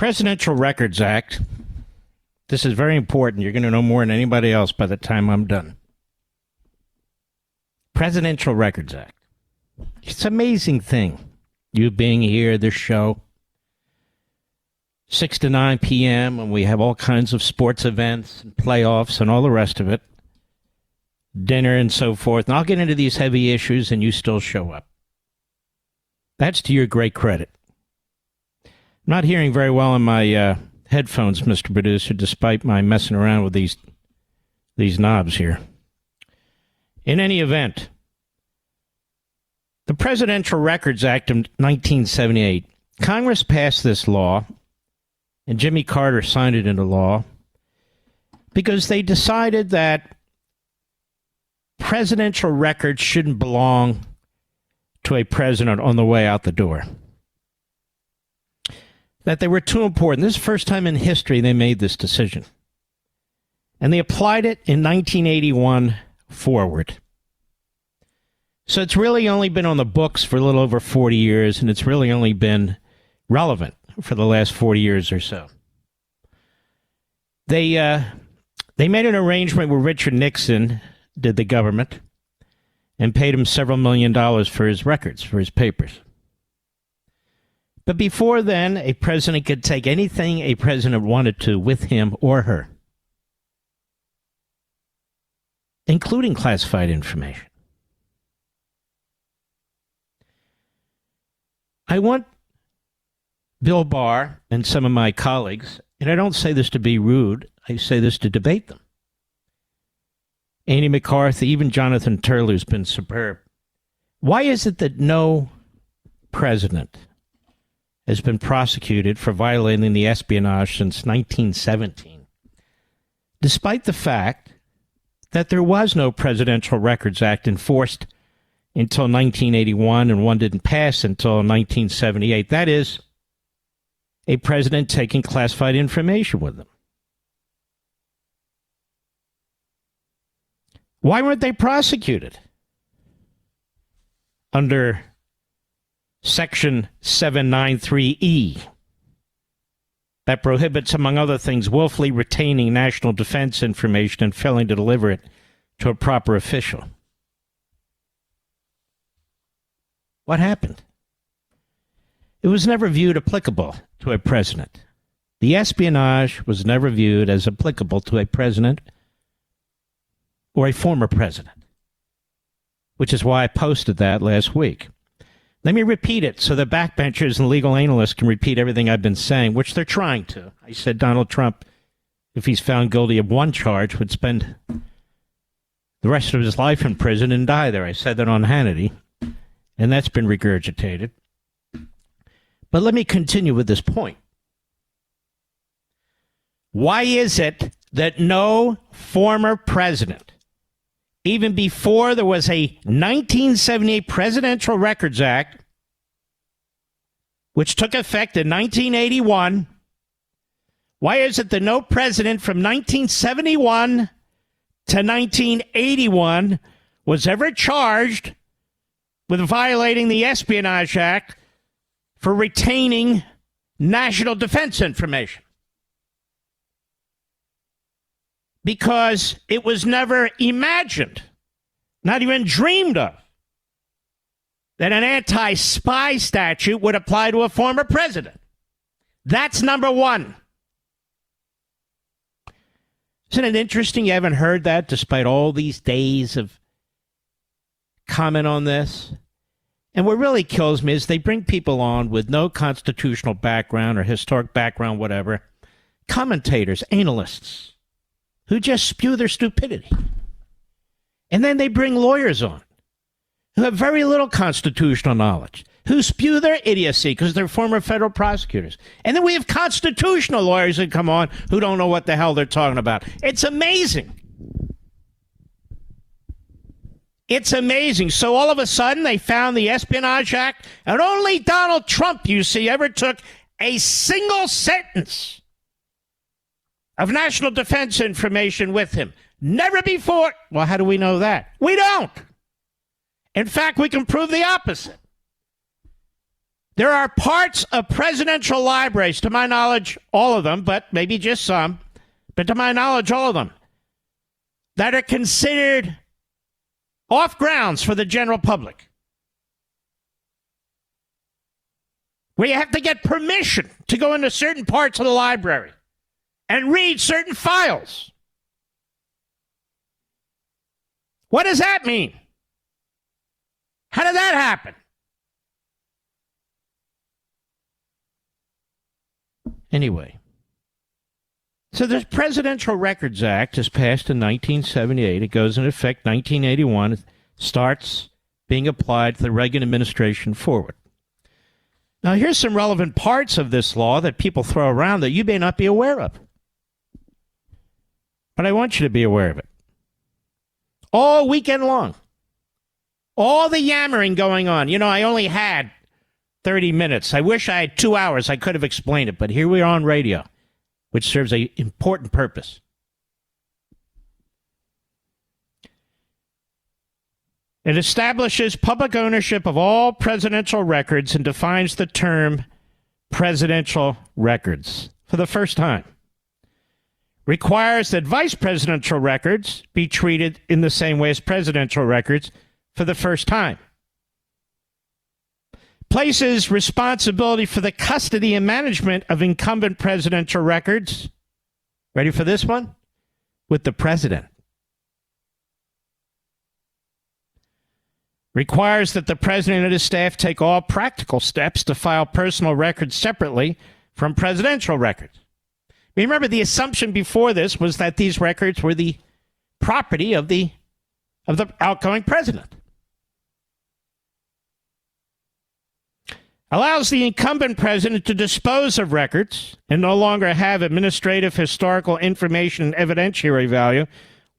Presidential Records Act. This is very important. You're going to know more than anybody else by the time I'm done. Presidential Records Act. It's an amazing thing. You being here, this show, 6 to 9 p.m., when we have all kinds of sports events and playoffs and all the rest of it, dinner and so forth. And I'll get into these heavy issues and you still show up. That's to your great credit. I'm not hearing very well on my headphones, Mr. Producer, despite my messing around with these knobs here. In any event, the Presidential Records Act of 1978, Congress passed this law, and Jimmy Carter signed it into law, because they decided that presidential records shouldn't belong to a president on the way out the door. That they were too important. This is the first time in history they made this decision. And they applied it in 1981 forward. So it's really only been on the books for a little over 40 years, and it's really only been relevant for the last 40 years or so. They made an arrangement where Richard Nixon did the government and paid him several $1 million for his records, for his papers. But before then, a president could take anything a president wanted to with him or her, including classified information. I want Bill Barr and some of my colleagues, and I don't say this to be rude, I say this to debate them. Andy McCarthy, even Jonathan Turley's been superb. Why is it that no president has been prosecuted for violating the espionage since 1917, despite the fact that there was no Presidential Records Act enforced until 1981, and one didn't pass until 1978. That is, a president taking classified information with them. Why weren't they prosecuted under Section 793E that prohibits, among other things, willfully retaining national defense information and failing to deliver it to a proper official? What happened? It was never viewed applicable to a president. The espionage was never viewed as applicable to a president or a former president, which is why I posted that last week. Let me repeat it so the backbenchers and legal analysts can repeat everything I've been saying, which they're trying to. I said Donald Trump, if he's found guilty of one charge, would spend the rest of his life in prison and die there. I said that on Hannity, and that's been regurgitated. But let me continue with this point. Why is it that no former president, even before there was a 1978 Presidential Records Act, which took effect in 1981, why is it that no president from 1971 to 1981 was ever charged with violating the Espionage Act for retaining national defense information? Because it was never imagined, not even dreamed of, that an anti-spy statute would apply to a former president. That's number one. Isn't it interesting you haven't heard that despite all these days of comment on this? And what really kills me is they bring people on with no constitutional background or historic background, whatever, commentators, analysts, who just spew their stupidity. And then they bring lawyers on who have very little constitutional knowledge, who spew their idiocy because they're former federal prosecutors. And then we have constitutional lawyers that come on who don't know what the hell they're talking about. It's amazing. It's amazing. So all of a sudden they found the Espionage Act, and only Donald Trump, you see, ever took a single sentence of national defense information with him. Never before. Well, how do we know that? We don't. In fact, we can prove the opposite. There are parts of presidential libraries, to my knowledge, all of them, but maybe just some, but to my knowledge, all of them, that are considered off grounds for the general public, where you have to get permission to go into certain parts of the library and read certain files. What does that mean? How did that happen? Anyway, so the Presidential Records Act is passed in 1978. It goes into effect 1981. It starts being applied to the Reagan administration forward. Now, here's some relevant parts of this law that people throw around that you may not be aware of. But I want you to be aware of it. All weekend long, all the yammering going on. You know, I only had 30 minutes. I wish I had 2 hours. I could have explained it, but here we are on radio, which serves an important purpose. It establishes public ownership of all presidential records and defines the term presidential records for the first time. Requires that vice presidential records be treated in the same way as presidential records for the first time. Places responsibility for the custody and management of incumbent presidential records, ready for this one, with the president. Requires that the president and his staff take all practical steps to file personal records separately from presidential records. Remember, the assumption before this was that these records were the property of the outgoing president. Allows the incumbent president to dispose of records and no longer have administrative, historical information, and evidentiary value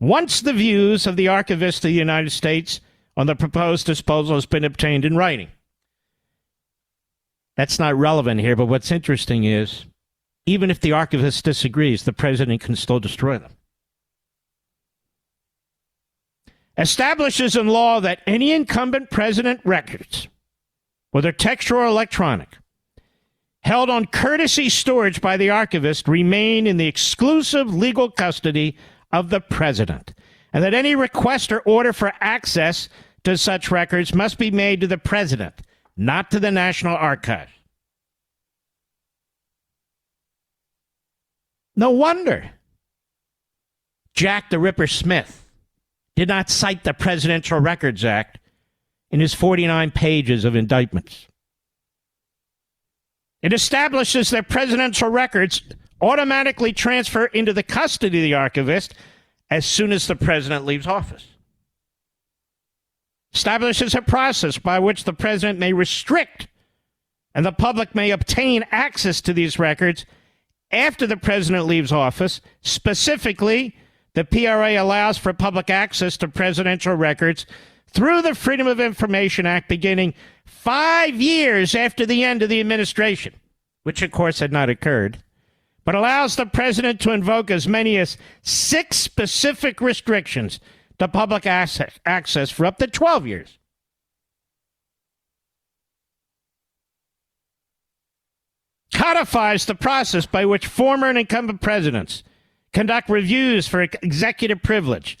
once the views of the Archivist of the United States on the proposed disposal has been obtained in writing. That's not relevant here, but what's interesting is, even if the archivist disagrees, the president can still destroy them. Establishes in law that any incumbent president records, whether textual or electronic, held on courtesy storage by the archivist remain in the exclusive legal custody of the president, and that any request or order for access to such records must be made to the president, not to the National Archives. No wonder Jack the Ripper Smith did not cite the Presidential Records Act in his 49 pages of indictments. It establishes that presidential records automatically transfer into the custody of the archivist as soon as the president leaves office. Establishes a process by which the president may restrict and the public may obtain access to these records after the president leaves office. Specifically, the PRA allows for public access to presidential records through the Freedom of Information Act beginning 5 years after the end of the administration, which of course had not occurred, but allows the president to invoke as many as 6 specific restrictions to public access for up to 12 years. Codifies the process by which former and incumbent presidents conduct reviews for executive privilege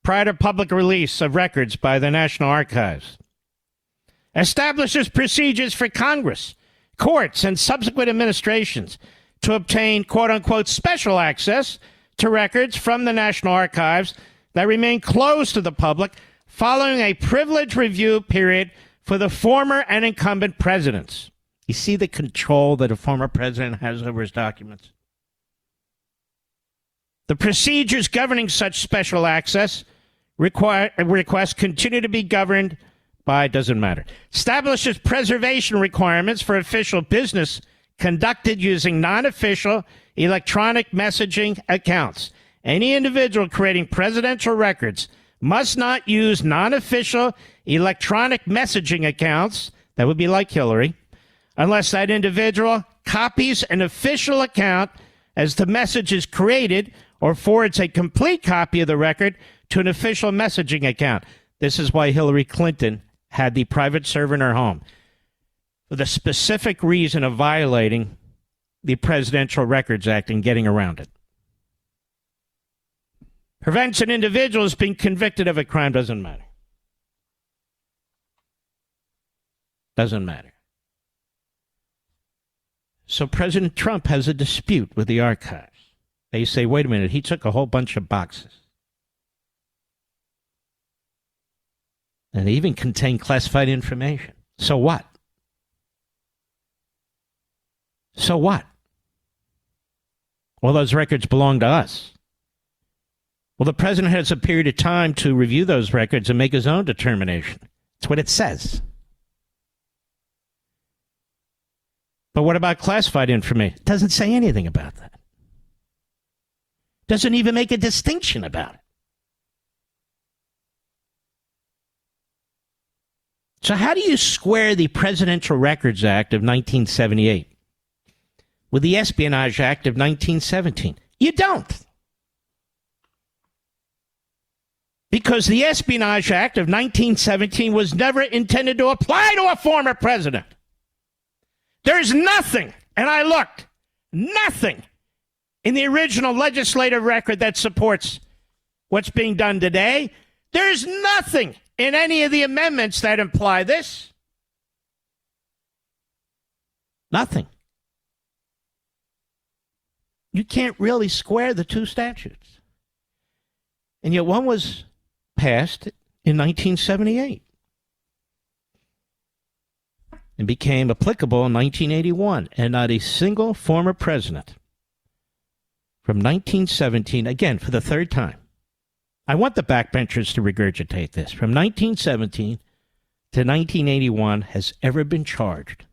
prior to public release of records by the National Archives. Establishes procedures for Congress, courts, and subsequent administrations to obtain quote-unquote special access to records from the National Archives that remain closed to the public following a privilege review period for the former and incumbent presidents. You see the control that a former president has over his documents. The procedures governing such special access requests continue to be governed by, doesn't matter. Establishes preservation requirements for official business conducted using non-official electronic messaging accounts. Any individual creating presidential records must not use non-official electronic messaging accounts, that would be like Hillary, unless that individual copies an official account as the message is created or forwards a complete copy of the record to an official messaging account. This is why Hillary Clinton had the private server in her home. with a specific reason of violating the Presidential Records Act and getting around it. Prevents an individual as being convicted of a crime, doesn't matter. Doesn't matter. So President Trump has a dispute with the archives. They say, wait a minute, he took a whole bunch of boxes. And they even contain classified information. So what? So what? Well, those records belong to us. Well, the president has a period of time to review those records and make his own determination. That's what it says. But what about classified information? It doesn't say anything about that. Doesn't even make a distinction about it. So how do you square the Presidential Records Act of 1978 with the Espionage Act of 1917? You don't. Because the Espionage Act of 1917 was never intended to apply to a former president. There's nothing, and I looked, nothing in the original legislative record that supports what's being done today. There's nothing in any of the amendments that imply this. Nothing. You can't really square the two statutes. And yet one was passed in 1978 and became applicable in 1981, and not a single former president from 1917, again, for the third time. I want the backbenchers to regurgitate this. From 1917 to 1981 has ever been charged.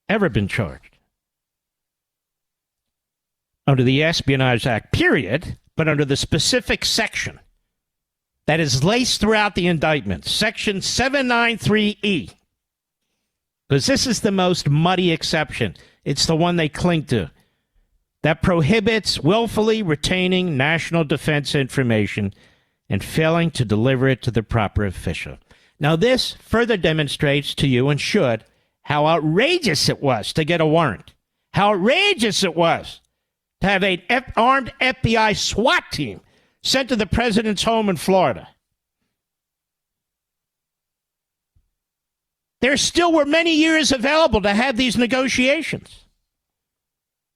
Ever been charged. Under the Espionage Act, period, but under the specific section that is laced throughout the indictment, Section 793E. Because this is the most muddy exception. It's the one they cling to. That prohibits willfully retaining national defense information and failing to deliver it to the proper official. Now, this further demonstrates to you, and should, how outrageous it was to get a warrant. How outrageous it was to have an armed FBI SWAT team sent to the president's home in Florida. There still were many years available to have these negotiations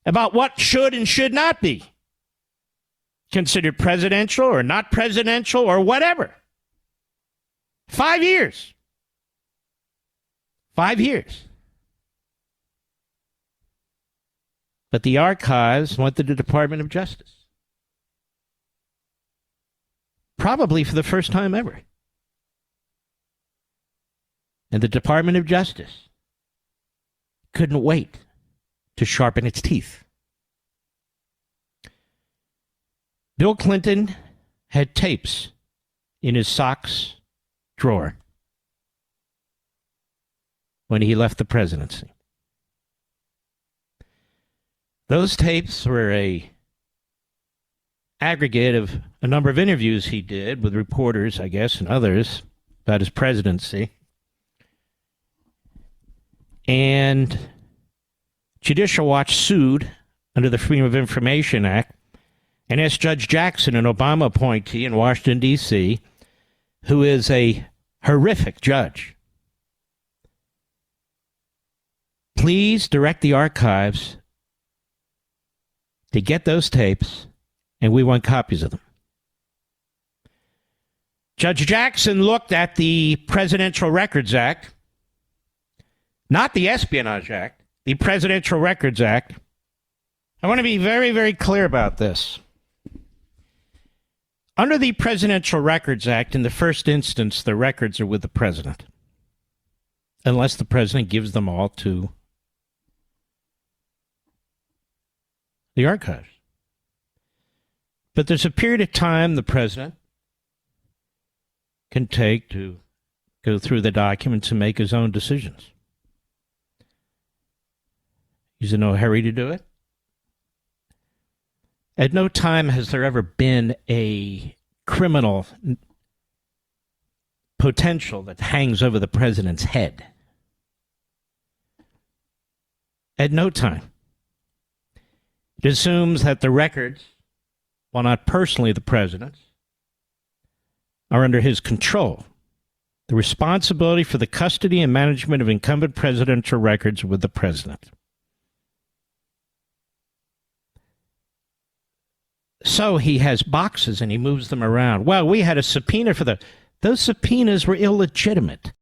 about what should and should not be considered presidential or not presidential or whatever. 5 years. 5 years. But the archives went to the Department of Justice. Probably for the first time ever. And the Department of Justice couldn't wait to sharpen its teeth. Bill Clinton had tapes in his socks drawer when he left the presidency. Those tapes were a aggregate of a number of interviews he did with reporters, I guess, and others about his presidency. And Judicial Watch sued under the Freedom of Information Act and asked Judge Jackson, an Obama appointee in Washington, D.C., who is a horrific judge, please direct the archives to get those tapes, and we want copies of them. Judge Jackson looked at the Presidential Records Act, not the Espionage Act, the Presidential Records Act. I want to be very, very clear about this. Under the Presidential Records Act, in the first instance, the records are with the president, unless the president gives them all to the archives. But there's a period of time the president can take to go through the documents and make his own decisions. He's in no hurry to do it. At no time has there ever been a criminal potential that hangs over the president's head. At no time. It assumes that the records, while not personally the president's, are under his control. The responsibility for the custody and management of incumbent presidential records with the president. So he has boxes and he moves them around. Well, we had a subpoena for those subpoenas were illegitimate.